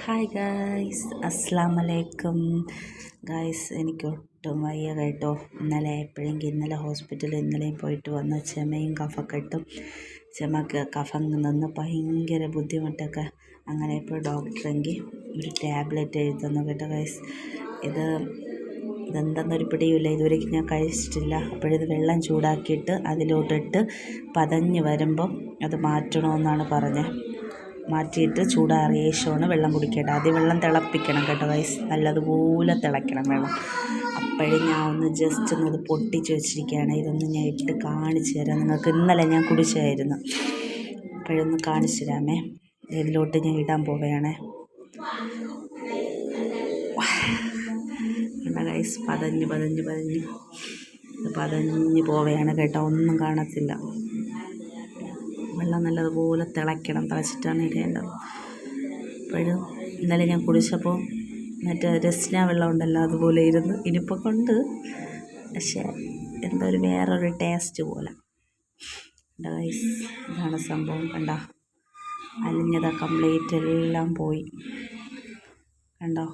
Hi guys, അസ്സാം വലൈക്കും. Guys, എനിക്ക് ഒട്ടും വയ്യ കേട്ടോ. ഇന്നലെ ഹോസ്പിറ്റലിൽ ഇന്നലെയും പോയിട്ട് വന്ന ചുമയും കഫക്കെട്ടും. കഫം നിന്ന് ഭയങ്കര ബുദ്ധിമുട്ടൊക്കെ. അങ്ങനെ ഇപ്പോൾ ഡോക്ടറെങ്കിൽ ഒരു ടാബ്ലറ്റ് എഴുതുന്നു കേട്ടോ ഗായ്സ്. ഇതെന്തെന്നൊരു പിടിയില്ല, ഇതുവരെ ഞാൻ കഴിച്ചിട്ടില്ല. അപ്പോഴിത് വെള്ളം ചൂടാക്കിയിട്ട് അതിലോട്ടിട്ട് പതഞ്ഞ് വരുമ്പം അത് മാറ്റണമെന്നാണ് പറഞ്ഞത്. മാറ്റിയിട്ട് ചൂടാറിയ ശേഷമാണ് വെള്ളം കുടിക്കേണ്ടത്. ആദ്യം വെള്ളം തിളപ്പിക്കണം കേട്ടോ ഗൈസ്, നല്ലതുപോലെ തിളയ്ക്കണം വെള്ളം. അപ്പോഴേ ഞാൻ ഒന്ന് ജസ്റ്റ് ഒന്ന് പൊട്ടിച്ച് വെച്ചിരിക്കുകയാണ്. ഇതൊന്ന് ഞാൻ ഇട്ട് കാണിച്ചു തരാം നിങ്ങൾക്ക്. ഇന്നലെ ഞാൻ കുടിച്ചായിരുന്നു. അപ്പോഴൊന്ന് കാണിച്ചു തരാമേ. ഇതിലോട്ട് ഞാൻ ഇടാൻ പോവുകയാണേ. ഗൈസ്, പതഞ്ഞ് പോവുകയാണ് കേട്ടോ. ഒന്നും കാണത്തില്ല. വെള്ളം നല്ലതുപോലെ തിളച്ചിട്ടാണ് ഇടേണ്ടത്. അപ്പോഴും ഇന്നലെ ഞാൻ കുടിച്ചപ്പോൾ മറ്റേ രസ്ന വെള്ളം ഉണ്ടല്ലോ, അതുപോലെ ഇരുന്ന് ഇനിയിപ്പോൾ കൊണ്ട്. പക്ഷേ എന്തോ വേറൊരു ടേസ്റ്റ് പോലെ. ഗൈസ്, ഇതാണ് സംഭവം. കണ്ടോ, അലിഞ്ഞതാ കംപ്ലീറ്റ് എല്ലാം പോയി. കണ്ടോ,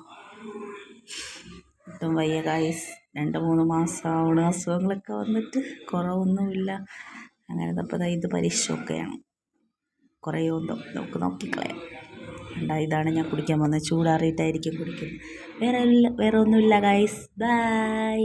ഒട്ടും വയ്യ ഗൈസ്. 2-3 മാസമാവണ അസുഖങ്ങളൊക്കെ വന്നിട്ട് കുറവൊന്നുമില്ല. അങ്ങനെ അപ്പോൾ ഇത് പരീക്ഷയൊക്കെയാണ്. കുറയുമെന്തോ നമുക്ക് നോക്കിക്കളയാം. ഇതാണ് ഞാൻ കുടിക്കാൻ പോകുന്നത്. ചൂടാറിയിട്ടായിരിക്കും കുടിക്കുന്നത്. വേറെ ഒന്നുമില്ല ഗൈസ്. ബൈ.